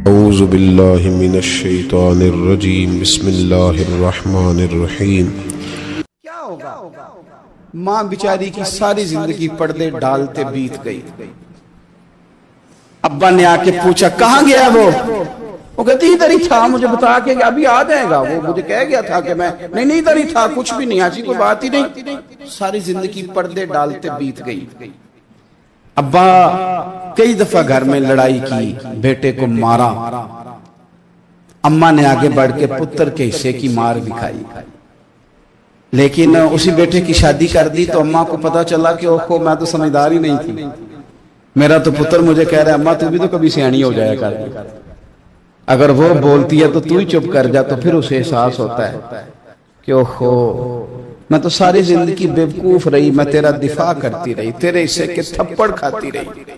اعوذ باللہ من الشیطان الرجیم بسم اللہ الرحمن الرحیم۔ کیا ہوگا؟ ماں بیچاری کی ساری زندگی پردے ڈالتے بیت گئی۔ ابا نے آ کے پوچھا کہاں گیا وہ کہتی ادھر ہی تھا، مجھے بتا کے ابھی آ جائے گا، وہ مجھے کہہ گیا تھا کہ میں نہیں ادھر ہی تھا، کچھ بھی نہیں، ایسی کوئی بات ہی نہیں۔ ساری زندگی پردے ڈالتے بیت گئی۔ ابا کئی دفعہ گھر میں لڑائی کی، بیٹے کو مارا، اماں نے آگے بڑھ کے پتر کے حصے کی مار بھی کھائی، لیکن اسی بیٹے کی شادی کر دی تو اماں کو پتا چلا کہ اوہو میں تو سمجھدار ہی نہیں تھی، میرا تو پتر مجھے کہہ رہا ہے اماں تو بھی تو کبھی سیانی ہو جایا کر، اگر وہ بولتی ہے تو تو ہی چپ کر جا، تو پھر اسے احساس ہوتا ہے کہ اوہو میں تو ساری زندگی بیوقوف رہی، میں تیرا دفاع کرتی رہی، تیرے حصے کے تھپڑ کھاتی رہی،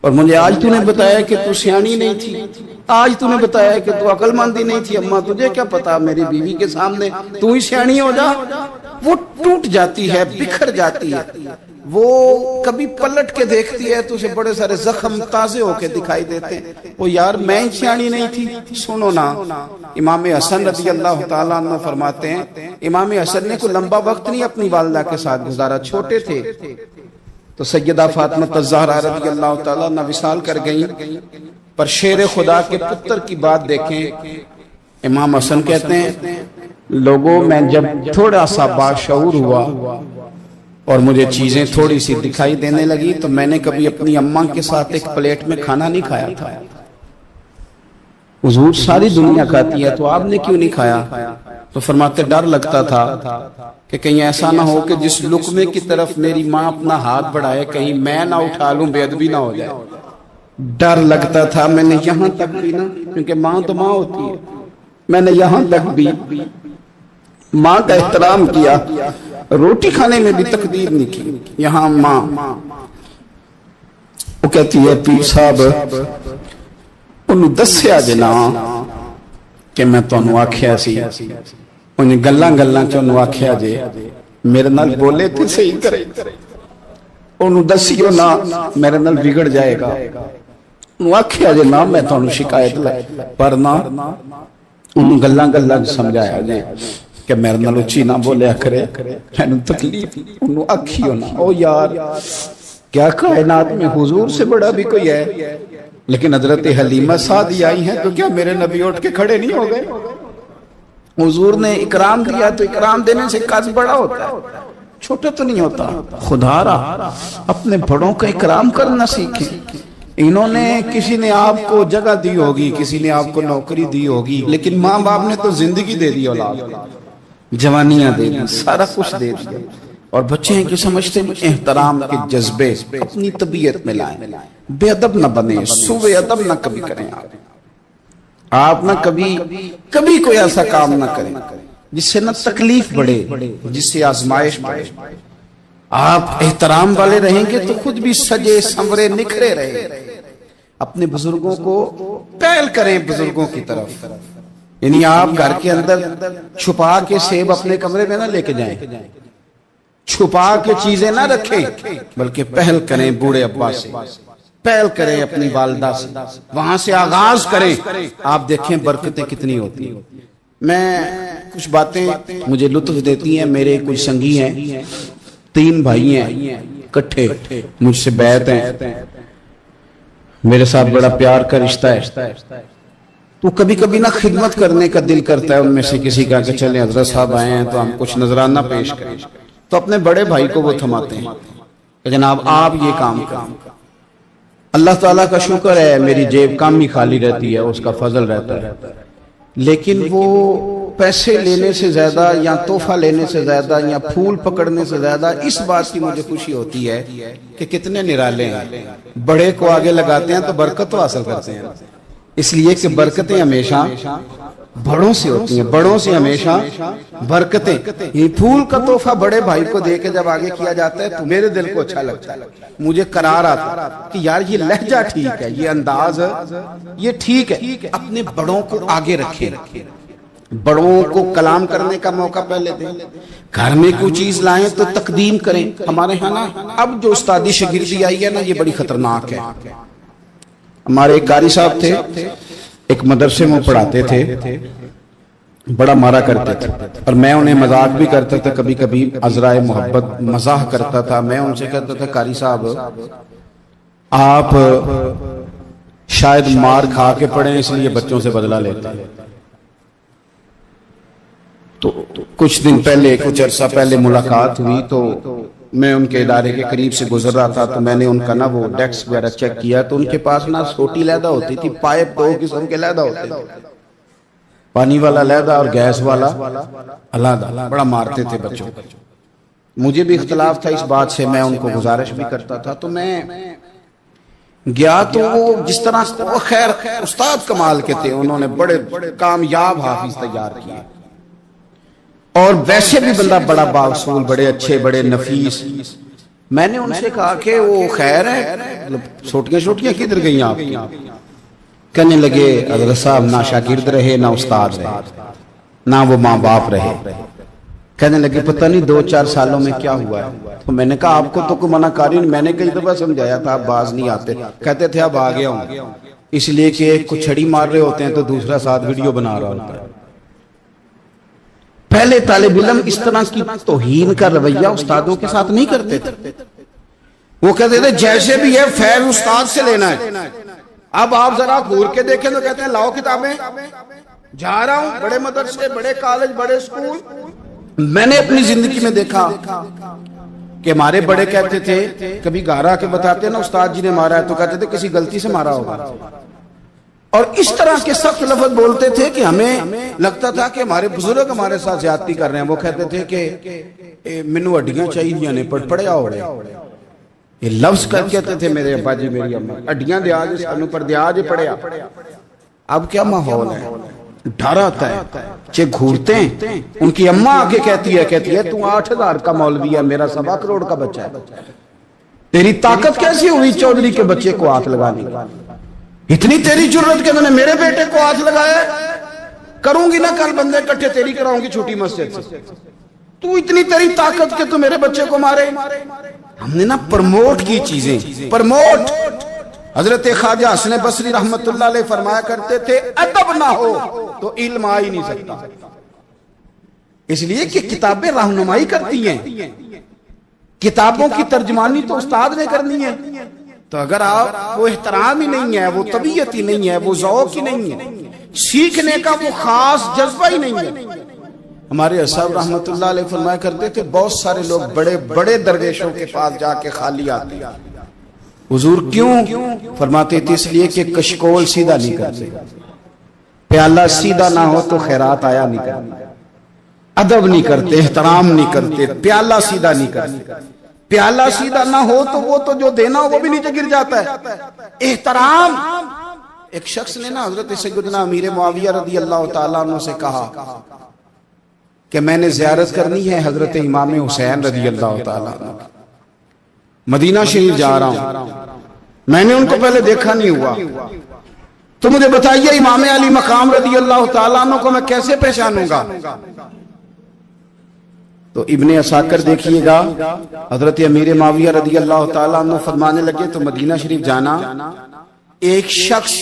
اور مجھے آج تو نے بتایا کہ تو سیانی نہیں تھی، آج تو نے بتایا کہ تو عقل مندی نہیں تھی، اماں تجھے کیا پتا، میری بیوی کے سامنے تو ہی سیانی ہو جا۔ وہ ٹوٹ جاتی ہے، بکھر جاتی ہے، وہ کبھی پلٹ کے دیکھتی ہے تو اسے بڑے سارے زخم تازے ہو کے دکھائی دیتے ہیں، وہ یار میں ہی سیانی نہیں تھی۔ سنو نا، امام حسن رضی اللہ تعالیٰ عنہ فرماتے ہیں امام حسن نے کوئی لمبا وقت نہیں اپنی والدہ کے ساتھ گزارا، چھوٹے تھے تو سیدہ فاطمہ الزہرا رضی اللہ تعالیٰ عنہ وصال کر گئیں، پر شیر خدا کے پتر کی بات دیکھیں، امام حسن کہتے ہیں لوگوں میں جب تھوڑا سا باشعور ہوا اور مجھے چیزیں تھوڑی سی دکھائی دینے لگی تو میں نے کبھی اپنی اماں کے ساتھ ایک پلیٹ میں کھانا نہیں کھایا تھا۔ حضور ساری دنیا کھاتی ہے تو آپ نے کیوں نہیں کھایا؟ تو فرماتے ڈر لگتا تھا کہ کہیں ایسا نہ ہو کہ جس لقمے کی طرف میری ماں اپنا ہاتھ بڑھائے کہیں میں نہ اٹھا لوں، بے ادبی نہ ہو جائے، ڈر لگتا تھا۔ میں نے یہاں تک بھی نا، کیونکہ ماں تو ماں ہوتی ہے، میں نے یہاں تک بھی ماں کا احترام کیا، روٹی کھانے میں بھی تقدیر نہیں کی۔ یہاں ماں وہ کہتی ہے پیر صاحب انہوں دسیا جنا کہ میں تو انہوں آکھیا سی، انہیں گلاں گلاں چ انہوں آکھیا جے میرے نال بولے تھے صحیح کرے، انہوں دسیو نا میرے نال بگڑ جائے گا، انہوں آکھیا جے نا میں تو انہوں شکایت لائے، پر نا انہوں گلاں گلاں سمجھایا جے کہ میرے نال اچھی نہ بولیا کرے، انہوں تکلیف، انہوں آکھیو نا۔ او یار کیا کائنات میں حضور سے بڑا بھی کوئی ہے؟ لیکن حضرت حلیمہ سعدی آئی ہیں تو کیا میرے نبی اٹھ کے کھڑے نہیں ہو گئے؟ حضور نے اکرام دیا تو اکرام دینے سے قد بڑا ہوتا ہے، چھوٹا تو نہیں ہوتا۔ خدا را اپنے بڑوں کا اکرام کرنا سیکھیں۔ انہوں نے کسی نے آپ کو جگہ دی ہوگی، کسی نے آپ کو نوکری دی ہوگی، لیکن ماں باپ نے تو زندگی دے دی، اولاد جوانیاں دے دی، سارا کچھ دے دیا، اور بچے ہیں کہ سمجھتے ہیں احترام کے جذبے اپنی طبیعت میں لائیں، بے ادب نہ بنے، سوء ادب نہ کبھی کریں، آپ نہ کبھی کوئی ایسا کام نہ کریں جس سے نہ تکلیف بڑھے، جس سے آزمائش بڑھے۔ آپ احترام والے رہیں گے تو خود بھی سجے سنورے نکھرے رہے۔ اپنے بزرگوں کو پہل کریں، بزرگوں کی طرف، یعنی آپ گھر کے اندر چھپا کے سیب اپنے کمرے میں نہ لے کے جائیں، چھپا کے چیزیں نہ رکھیں، بلکہ پہل کریں بوڑھے ابا سے، پہل کریں اپنی والدہ سے، وہاں سے آغاز کریں، آپ دیکھیں برکتیں کتنی ہوتی ہیں۔ میں کچھ باتیں مجھے لطف دیتی ہیں، میرے کچھ سنگی ہیں، 3 بھائی ہیں کٹھے، مجھ سے بیعت ہیں، میرے ساتھ بڑا پیار کا رشتہ ہے، تو کبھی کبھی نہ خدمت کرنے کا دل کرتا ہے ان میں سے کسی کا کہ چلیں حضرت صاحب آئے ہیں تو ہم کچھ نذرانہ پیش کریں، تو اپنے بڑے بھائی کو وہ تھماتے ہیں کہ جناب آپ یہ کام کریں۔ اللہ تعالیٰ کا شکر ہے میری جیب کم ہی خالی رہتی ہے، اس کا فضل رہتا ہے، لیکن وہ پیسے لینے سے زیادہ یا تحفہ لینے سے زیادہ یا پھول پکڑنے سے زیادہ اس بات کی مجھے خوشی ہوتی ہے کہ کتنے نرالے ہیں، بڑے کو آگے لگاتے ہیں تو برکت تو حاصل کرتے ہیں، اس لیے کہ برکتیں ہمیشہ بڑوں سے ہوتی ہیں، بڑوں سے ہمیشہ برکتیں۔ یہ پھول کا تحفہ بڑے بھائی کو دے کے جب آگے کیا جاتا ہے تو میرے دل کو اچھا لگتا ہے، مجھے قرار آتا کہ یار یہ لہجہ ٹھیک ہے، یہ انداز یہ ٹھیک ہے، اپنے بڑوں کو آگے رکھیں، بڑوں کو کلام کرنے کا موقع پہلے دیں، گھر میں کوئی چیز لائیں تو تقدیم کریں۔ ہمارے ہاں نا اب جو استادی شاگردی آئی ہے نا، یہ بڑی خطرناک ہے۔ ہمارے ایک قاری صاحب تھے، ایک مدرسے میں پڑھاتے تھے، بڑا مارا کرتے تھے، اور میں انہیں مذاق بھی کرتا تھا، کبھی کبھی عذرائے محبت مزاح کرتا تھا۔ میں ان سے کہتا تھا قاری صاحب آپ شاید مار کھا کے پڑھیں اس لیے بچوں سے بدلہ لیتے ہیں۔ تو کچھ دن پہلے، کچھ عرصہ پہلے ملاقات ہوئی تو میں ان کے ادارے کے قریب سے گزر رہا تھا، تو میں نے ان کا نا وہ ڈیسک وغیرہ چیک کیا، تو ان کے پاس نا سوٹی علیحدہ ہوتی تھی، پائپ دو قسم کے علیحدہ ہوتے تھے، پانی والا علیحدہ اور گیس والا علیحدہ، بڑا مارتے تھے بچوں کو۔ مجھے بھی اختلاف تھا اس بات سے، میں ان کو گزارش بھی کرتا تھا۔ تو میں گیا تو وہ جس طرح وہ خیر استاد کمال کے تھے، انہوں نے بڑے کامیاب حافظ تیار کیے، اور ویسے بھی بندہ بڑا بااصول، بڑے اچھے، بڑے نفیس۔ میں نے ان سے کہا کہ وہ خیر ہے، چھوٹیاں کدھر گئیں آپ کی؟ کہنے لگے حضرت صاحب نہ شاگرد رہے، نہ استاد رہے، نہ وہ ماں باپ رہے۔ کہنے لگے پتہ نہیں 2-4 سالوں میں کیا ہوا ہے۔ تو میں نے کہا آپ کو تو کوئی منع کاری نہیں، میں نے کئی دفعہ سمجھایا تھا، آپ باز نہیں آتے۔ کہتے تھے اب آ گیا ہوں، اس لیے کہ ایک کو چھڑی مار رہے ہوتے ہیں تو دوسرا ساتھ ویڈیو بنا رہا ہوتا ہے۔ پہلے طالب علم اس طرح کی توہین کا رویہ استادوں کے ساتھ نہیں کرتے تھے، وہ کہتے تھے جیسے بھی ہے فیض استاد سے لینا ہے۔ اب آپ ذرا گھور کے دیکھیں تو کہتے ہیں لاؤ کتابیں، جا رہا ہوں بڑے مدرسے، بڑے کالج، بڑے اسکول۔ میں نے اپنی زندگی میں دیکھا کہ ہمارے بڑے کہتے تھے، کبھی گھر آ کے بتاتے نا استاد جی نے مارا ہے، تو کہتے تھے کسی غلطی سے مارا ہوگا، اور اس طرح کے سخت لفظ بولتے تھے کہ ہمیں لگتا تھا کہ ہمارے بزرگ ہمارے ساتھ زیادتی کر رہے ہیں۔ وہ کہتے تھے کہ منو ہڈیاں چاہیے نے پڑیا ہو رہے، یہ لفظ کہتے تھے میرے ابا جی، میری اماں، ہڈیاں دیا جی سانو پر دیا جی پڑیا۔ اب کیا ماحول ہے، ڈر آتا ہے، چے گھورتے ہیں۔ ان کی اماں آگے کہتی ہے تو 8000 کا مولوی ہے، میرا 1.25 کروڑ کا بچہ ہے، تیری طاقت کیسی ہوئی چودھری کے بچے کو ہاتھ لگانے کی؟ اتنی تیری جرت کہ میں نے میرے بیٹے کو ہاتھ لگایا، کروں گی نا کل بندے اکٹھے تیری کراؤں گی چھوٹی مسجد سے، تو اتنی تیری طاقت کہ تو میرے بچے کو مارے۔ ہم نے نا پرموٹ کی چیزیں، پرموٹ۔ حضرت خواجہ حسن بصری رحمت اللہ علیہ فرمایا کرتے تھے ادب نہ ہو تو علم آ ہی نہیں سکتا، اس لیے کہ کتابیں رہنمائی کرتی ہیں، کتابوں کی ترجمانی تو استاد نے کرنی ہے۔ تو اگر آپ وہ احترام ہی نہیں ہے، وہ طبیعت ہی نہیں ہے، وہ ذوق ہی نہیں ہے، سیکھنے کا وہ خاص جذبہ ہی نہیں ہے۔ ہمارے صاحب رحمت اللہ علیہ فرمایا کرتے تھے بہت سارے لوگ بڑے بڑے درویشوں کے پاس جا کے خالی آتے ہیں۔ حضور کیوں؟ فرماتے تھے اس لیے کہ کشکول سیدھا نہیں کرتے، پیالہ سیدھا نہ ہو تو خیرات آیا نہیں کرتے، ادب نہیں کرتے، احترام نہیں کرتے، پیالہ سیدھا نہیں کرتے۔ پیالہ سیدھا نہ ہو تو وہ تو جو دینا وہ بھی نیچے گر جاتا ہے۔ احترام، ایک شخص نے نا حضرت سیدنا امیر معاویہ رضی اللہ تعالیٰ عنہ سے کہا کہ میں نے زیارت کرنی ہے حضرت امام حسین رضی اللہ تعالیٰ عنہ، مدینہ شریف جا رہا ہوں، میں نے ان کو پہلے دیکھا نہیں ہوا، تو مجھے بتائیے امام علی مقام رضی اللہ تعالیٰ عنہ کو میں کیسے پہچانوں گا؟ تو ابن عساکر دیکھیے گا حضرت امیر معاویہ رضی اللہ تعالیٰ عنہ فرمانے لگے تو مدینہ شریف جانا، ایک شخص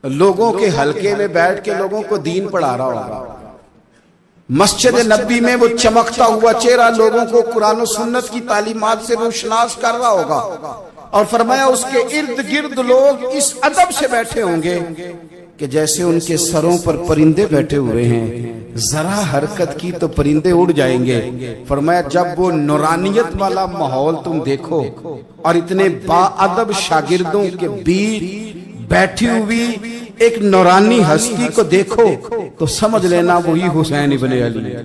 لوگوں کے حلقے میں بیٹھ کے لوگوں کو دین پڑھا رہا ہوگا، مسجد نبی میں وہ چمکتا ہوا چہرہ لوگوں کو قرآن و سنت کی تعلیمات سے روشناس کر رہا ہوگا، اور فرمایا اس کے ارد گرد لوگ اس ادب سے بیٹھے ہوں گے کہ جیسے ان کے سروں پر پرندے بیٹھے ہوئے ہیں، ذرا حرکت کی تو پرندے اڑ جائیں گے۔ فرمایا جب وہ نورانیت والا ماحول تم دیکھو اور اتنے با ادب شاگردوں کے بیچ بیٹھی ہوئی ایک نورانی ہستی کو دیکھو تو سمجھ لینا وہی حسین ابن علی،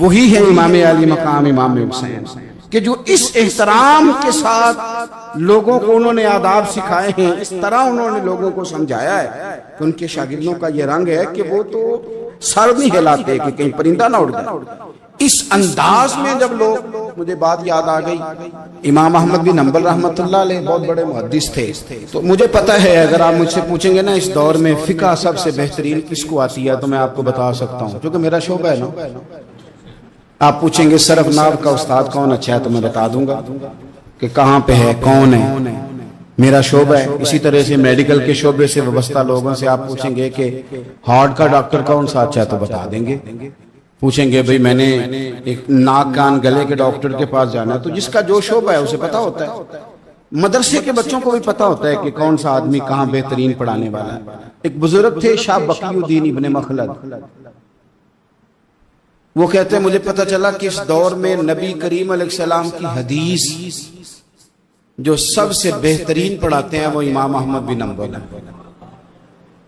وہی ہے امام علی مقام امام حسین، کہ جو اس احترام کے ساتھ لوگوں کو انہوں نے آداب سکھائے ہیں، اس طرح انہوں نے لوگوں کو سمجھایا ہے کہ ان کے شاگردوں کا یہ رنگ ہے کہ وہ تو سر نہیں ہلاتے کہ کہیں پرندہ نہ اڑ جائے۔ اس انداز میں جب لوگ، مجھے بات یاد آ گئی، امام احمد بن حنبل رحمت اللہ علیہ بہت بڑے محدث تھے، تو مجھے پتہ ہے اگر آپ مجھ سے پوچھیں گے نا اس دور میں فقہ سب سے بہترین کس کو آتی ہے تو میں آپ کو بتا سکتا ہوں، کیونکہ میرا شعبہ ہے نا۔ آپ پوچھیں گے صرف ناو کا استاد کون اچھا ہے تو میں بتا دوں گا کہ کہاں پہ ہے، کون ہے، میرا شعبہ ہے. اسی طرح سے میڈیکل کے شعبے سے وابستہ لوگوں سے آپ پوچھیں گے کہ ہارٹ کا ڈاکٹر کون سا اچھا ہے تو بتا دیں گے. پوچھیں گے بھئی میں نے ایک ناک کان گلے کے ڈاکٹر کے پاس جانا ہے، تو جس کا جو شعبہ ہے اسے پتا ہوتا ہے. مدرسے کے بچوں کو بھی پتا ہوتا ہے کہ کون سا آدمی کہاں بہترین پڑھانے والا ہے. ایک بزرگ تھے شاہ بقی الدین ابن مخلد، وہ کہتے ہیں مجھے پتا چلا کہ اس دور میں نبی کریم علیہ السلام کی حدیث جو سب سے بہترین پڑھاتے ہیں وہ امام احمد بن حنبل ہیں.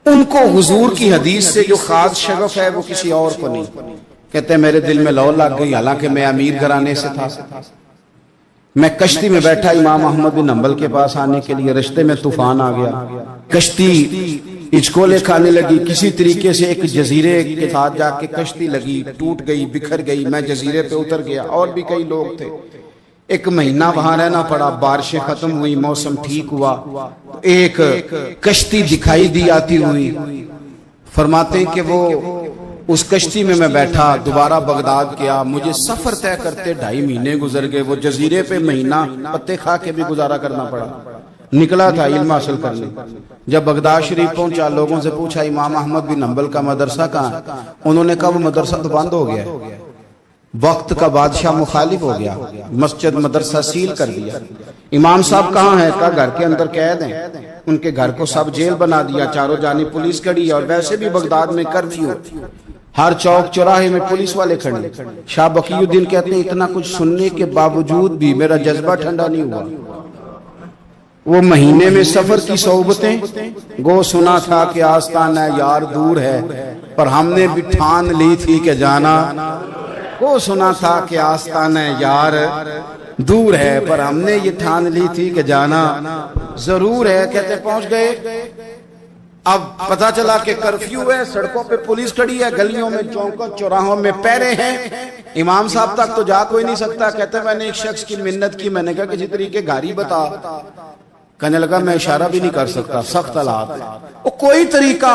ان کو حضور کی حدیث سے جو خاص شغف ہے وہ کسی اور کو نہیں. کہتے ہیں میرے دل میں لو لگ گئی، حالانکہ میں امیر گھرانے سے تھا. میں کشتی میں بیٹھا امام احمد بن حنبل کے پاس آنے کے لیے، رشتے میں طوفان آ گیا، کشتی اچکولے کھانے لگی. کسی طریقے سے ایک جزیرے کے ساتھ جا کے کشتی لگی، ٹوٹ گئی، بکھر گئی. میں جزیرے پہ اتر گیا، اور بھی کئی لوگ تھے. ایک مہینہ وہاں رہنا پڑا. بارشیں ختم ہوئی، موسم ٹھیک ہوا، ایک کشتی دکھائی دی آتی ہوئی. فرماتے ہیں کہ وہ اس کشتی میں بیٹھا، دوبارہ بغداد گیا. مجھے سفر طے کرتے 2.5 مہینے گزر گئے. وہ جزیرے پہ مہینہ پتے کھا کے بھی گزارا کرنا پڑا. نکلا تھا علم حاصل کرنے. جب بغداد شریف پہنچا، لوگوں سے پوچھا امام احمد بن حنبل کا مدرسہ کہاں ہے؟ انہوں نے کہا وہ مدرسہ تو بند ہو گیا ہے، وقت کا بادشاہ مخالف ہو گیا، مسجد مدرسہ سیل کر دیا. امام صاحب کہاں ہیں؟ کہا گھر کے اندر قید ہیں. ان کے گھر کو سب جیل بنا دیا، چاروں جانب پولیس کھڑی ہے، اور ویسے بھی بغداد میں کرفیو، ہر چوک چوراہے میں پولیس والے کھڑے. شاہ بقی الدین کہتے ہیں اتنا کچھ سننے کے باوجود بھی میرا جذبہ ٹھنڈا نہیں ہوا. وہ مہینے میں سفر کی صحبتیں، گو سنا تھا کہ آستانہ یار دور ہے، پر ہم نے بھی ٹھان لی تھی کہ جانا. وہ سنا تھا کہ آستانہ یار دور ہے، پر ہم نے یہ ٹھان لی تھی کہ جانا ضرور ہے. کہتے پہنچ گئے. اب پتا چلا کہ کرفیو ہے، سڑکوں پہ پولیس کھڑی ہے، گلیوں میں چوکوں چوراہوں میں پہرے ہیں. امام صاحب تک تو جا کوئی نہیں سکتا. کہتے میں نے ایک شخص کی منت کی، میں نے کہا کسی طریقے گاڑی بتا. کہنے لگا میں اشارہ بھی نہیں کر سکتا، سخت حالات. وہ کوئی طریقہ.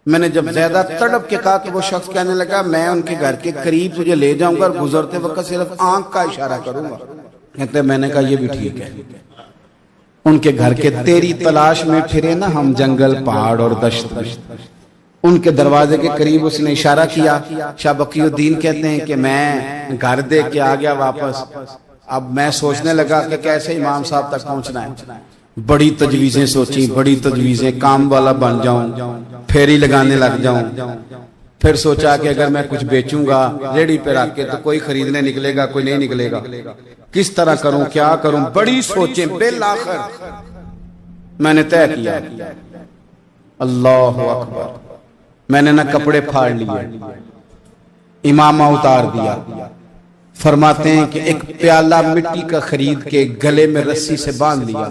میں نے جب زیادہ تڑپ کے کہا کہ وہ شخص کہنے لگا میں ان کے گھر کے قریب تجھے لے جاؤں گا اور گزرتے وقت صرف آنکھ کا اشارہ کروں گا. کہتے میں نے کہا یہ بھی ٹھیک ہے. ان کے گھر کے تیری تلاش میں پھرے نا ہم جنگل پہاڑ اور دشت. ان کے دروازے کے قریب اس نے اشارہ کیا. شاہ بقی الدین کہتے ہیں کہ میں گھر دیکھ کے آ گیا واپس. اب میں سوچنے لگا کہ کیسے امام صاحب تک پہنچنا ہے. بڑی تجویزیں سوچیں، بڑی تجویزیں. کام والا بن جاؤں، پھیری لگانے لگ جاؤں. پھر سوچا کہ اگر میں کچھ بیچوں گا ریڑھی پہ رکھ کے تو کوئی خریدنے نکلے گا، کوئی نہیں نکلے گا. کس طرح کروں، کیا کروں، بڑی سوچیں. بالآخر میں نے طے کیا. اللہ اکبر. میں نے نہ کپڑے پھاڑ لیے، امامہ اتار دیا. فرماتے ہیں کہ ایک پیالہ مٹی کا خرید کے گلے میں رسی سے باندھ لیا،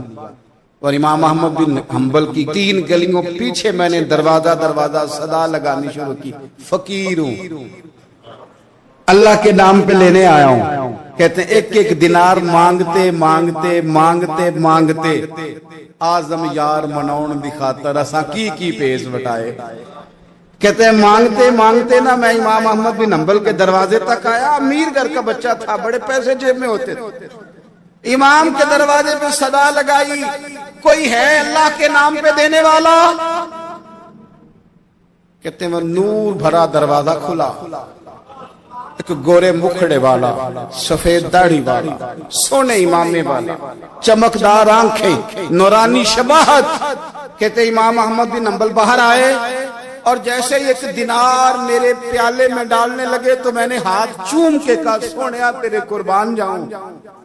اور امام احمد بن حنبل کی 3 گلیوں پیچھے میں نے دروازہ دروازہ صدا لگانی شروع کی. فقیر ہوں، اللہ کے نام پہ لینے آیا ہوں. کہتے ہیں ایک ایک دینار مانگتے مانگتے مانگتے مانگتے آزم یار منون دی خاطر اساں کی پیش وٹائے. کہتے ہیں مانگتے مانگتے نا میں امام احمد بن حنبل کے دروازے تک آیا. امیر گھر کا بچہ تھا، بڑے پیسے جیب میں ہوتے تھے. امام کے دروازے پہ صدا لگائی، کوئی ہے اللہ کے نام پہ دینے والا؟ کہتے ہیں وہ نور بھرا دروازہ کھلا. ایک گورے مکھڑے والا، سفید داڑھی والا، سونے امامے والا، چمکدار آنکھیں، نورانی شباہت. کہتے امام احمد بن حنبل باہر آئے، اور جیسے ایک دینار میرے پیالے میں ڈالنے لگے تو میں نے ہاتھ چوم کے کہا سونیا تیرے قربان جاؤں،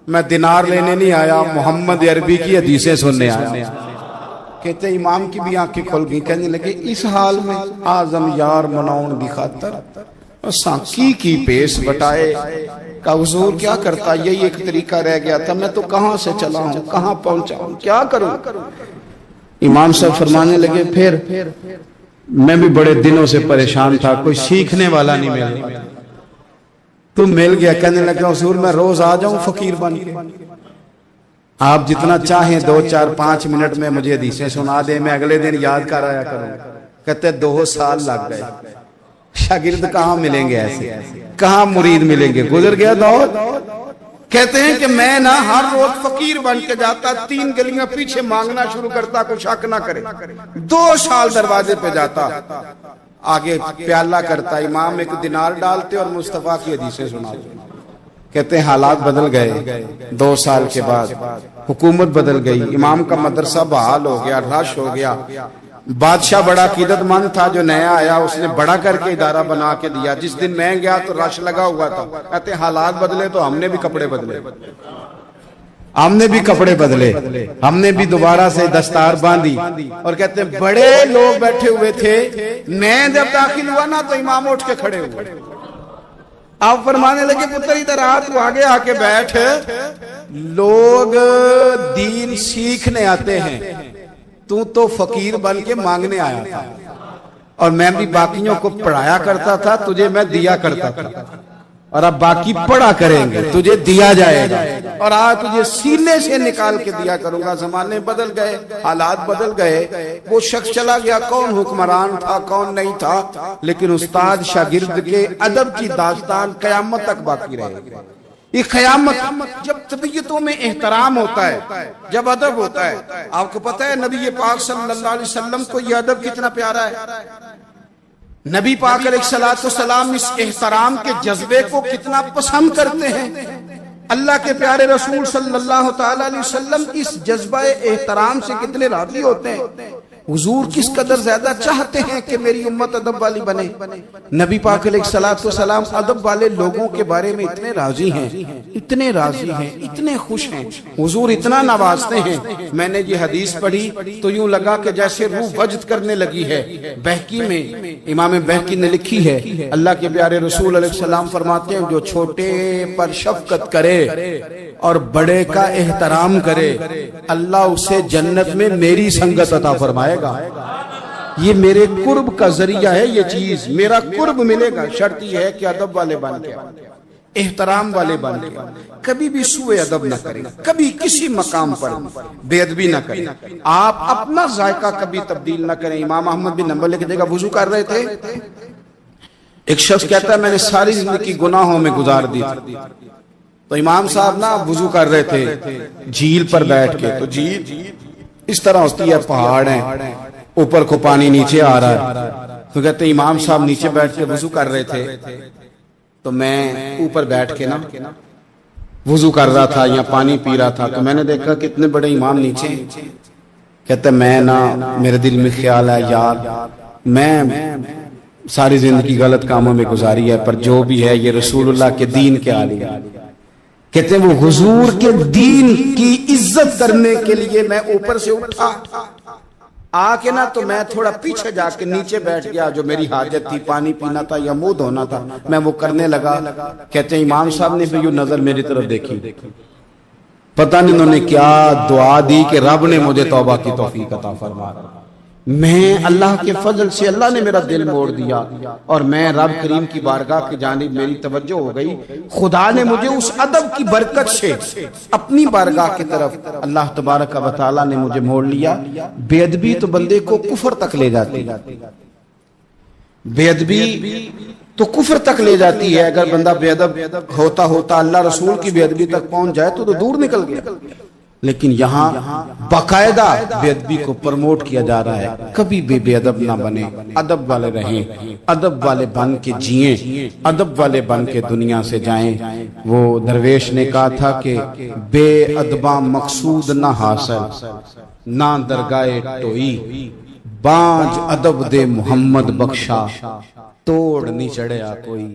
میں دینار لینے نہیں آیا، محمد عربی کی حدیثیں سننے آیا. کہتے امام کی بھی آنکھیں کھل گئی. کہنے لگے اس حال میں آزم یار منون دی خاطر کی پیس بٹائے. کہ حضور کیا کرتا، یہی ایک طریقہ رہ گیا تھا. میں تو کہاں سے چلا ہوں، کہاں پہنچا ہوں، کیا کروں. امام صاحب فرمانے لگے پھر میں بھی بڑے دنوں سے پریشان تھا، کوئی سیکھنے والا نہیں ملا، تم مل گیا. کہنے لگا حضور میں روز آ جاؤں فقیر بن کے، آپ جتنا چاہیں 2 4 5 منٹ میں مجھے حدیثیں سنا دیں، میں اگلے دن یاد کر آیا کروں. کہتے 2 سال لگ گئے. شاگرد کہاں ملیں گے ایسے، کہاں مرید ملیں گے. گزر گیا دور. کہتے ہیں کہ میں نہ ہر روز فقیر بن کے جاتا، 3 گلیاں پیچھے مانگنا شروع کرتا، کوئی شک نہ کرے۔ 2 سال دروازے پہ جاتا، آگے پیالہ کرتا، امام 1 دینار ڈالتے اور مصطفیٰ کی حدیثیں سناتے۔ کہتے ہیں حالات بدل گئے، 2 سال کے بعد حکومت بدل گئی، امام کا مدرسہ بحال ہو گیا، رش ہو گیا۔ بادشاہ بڑا عقیدت مند تھا، جو نیا آیا اس نے بڑا کر کے ادارہ بنا کے دیا۔ جس دن میں گیا تو رش لگا ہوا تھا۔ کہتے ہیں حالات بدلے تو ہم نے بھی کپڑے بدلے، ہم نے بھی دوبارہ سے دستار باندھی۔ اور کہتے ہیں بڑے لوگ بیٹھے ہوئے تھے، میں جب داخل ہوا نا تو امام اٹھ کے کھڑے ہوئے۔ آپ فرمانے لگے پتر ادھر آ، تو آگے آ کے بیٹھ، لوگ دین سیکھنے آتے ہیں، تو فقیر بن کے مانگنے آیا تھا، اور میں بھی باقیوں کو پڑھایا کرتا تھا، تجھے میں دیا کرتا تھا، اور اب باقی پڑھا کریں گے، تجھے دیا جائے گا، اور آج تجھے سینے سے نکال کے دیا کروں گا۔ زمانے بدل گئے، حالات بدل گئے، وہ شخص چلا گیا، کون حکمران تھا کون نہیں تھا، لیکن استاد شاگرد کے ادب کی داستان قیامت تک باقی رہے گی۔ یہ قیامت جب طبیعتوں میں احترام ہوتا ہے، جب ادب ہوتا ہے۔ آپ کو پتہ ہے نبی پاک صلی اللہ علیہ وسلم کو یہ ادب کتنا پیارا ہے۔ نبی پاک علیہ السلام اس احترام کے جذبے کو کتنا پسند کرتے ہیں۔ اللہ کے پیارے رسول صلی اللہ تعالی علیہ وسلم اس جذبہ احترام سے کتنے راضی ہوتے ہیں۔ حضور کس قدر زیادہ چاہتے ہیں کہ میری امت ادب والی بنے۔ نبی پاک علیہ السلام ادب والے لوگوں کے بارے میں اتنے راضی ہیں، اتنے راضی ہیں، اتنے خوش ہیں، حضور اتنا نوازتے ہیں۔ میں نے یہ حدیث پڑھی تو یوں لگا کہ جیسے روح وجد کرنے لگی ہے۔ بہقی میں امام بہقی نے لکھی ہے، اللہ کے پیارے رسول علیہ السلام فرماتے ہیں جو چھوٹے پر شفقت کرے اور بڑے کا احترام کرے، اللہ اسے جنت میں میری سنگت عطا فرمائے گا۔ یہ میرے قرب کا ذریعہ ہے، یہ چیز میرا قرب ملے گا۔ شرط یہ ہے کہ ادب والے بن کے، احترام والے بن کے، کبھی بھی سوء ادب نہ کریں، کبھی کسی مقام پر بے ادبی نہ کریں، آپ اپنا ذائقہ کبھی تبدیل نہ کریں۔ امام احمد بن حنبل لکھتے ہیں وضو کر رہے تھے، ایک شخص کہتا ہے میں نے ساری زندگی گناہوں میں گزار دی تھی، تو امام صاحب نا وضو کر رہے تھے جھیل پر بیٹھ کے، تو جھیل اس طرح ہوتی ہے، پہاڑ ہیں، اوپر کو پانی نیچے آ رہا ہے، تو کہتے ہیں امام صاحب نیچے بیٹھ کے وضو کر رہے تھے، تو میں اوپر بیٹھ کے نا وضو کر رہا تھا یا پانی پی رہا تھا، تو میں نے دیکھا کہ اتنے بڑے امام نیچے۔ کہتے ہیں میں نا میرے دل میں خیال ہے یار میں ساری زندگی غلط کاموں میں گزاری ہے، پر جو بھی ہے یہ رسول اللہ کے دین کے عالی ہے۔ کہتے ہیں وہ حضور کے دین کی عزت کرنے کے لیے میں اوپر سے اٹھا آ کے نا، تو میں تھوڑا پیچھے جا کے نیچے بیٹھ گیا، جو میری حاجت تھی پانی پینا تھا یا منہ دھونا تھا میں وہ کرنے لگا۔ کہتے ہیں امام صاحب نے بھی یوں نظر میری طرف دیکھی، پتہ نہیں انہوں نے کیا دعا دی کہ رب نے مجھے توبہ کی توفیق عطا فرما۔ میں اللہ کے فضل سے اللہ نے میرا دل موڑ دیا، اور میں رب کریم کی بارگاہ کی جانب میری توجہ ہو گئی، خدا نے مجھے اس ادب کی برکت سے اپنی بارگاہ کی طرف اللہ تبارک و تعالی نے مجھے موڑ لیا۔ بے ادبی تو بندے کو کفر تک لے جاتی ہے، بے ادبی تو کفر تک لے جاتی ہے۔ اگر بندہ بے ادب ہوتا ہوتا اللہ رسول کی بے ادبی تک پہنچ جائے تو دور نکل گیا، لیکن یہاں باقاعدہ بے ادبی کو پروموٹ کیا جا رہا ہے۔ کبھی بھی بے ادب نہ بنے، ادب والے رہیں، ادب والے بن کے جئیں، ادب والے بن کے دنیا سے جائیں۔ وہ درویش نے کہا تھا کہ بے ادباں مقصود نہ حاصل، نہ درگاہ ٹوئی، بانج ادب دے محمد بخشا، توڑ نہیں چڑھیا کوئی۔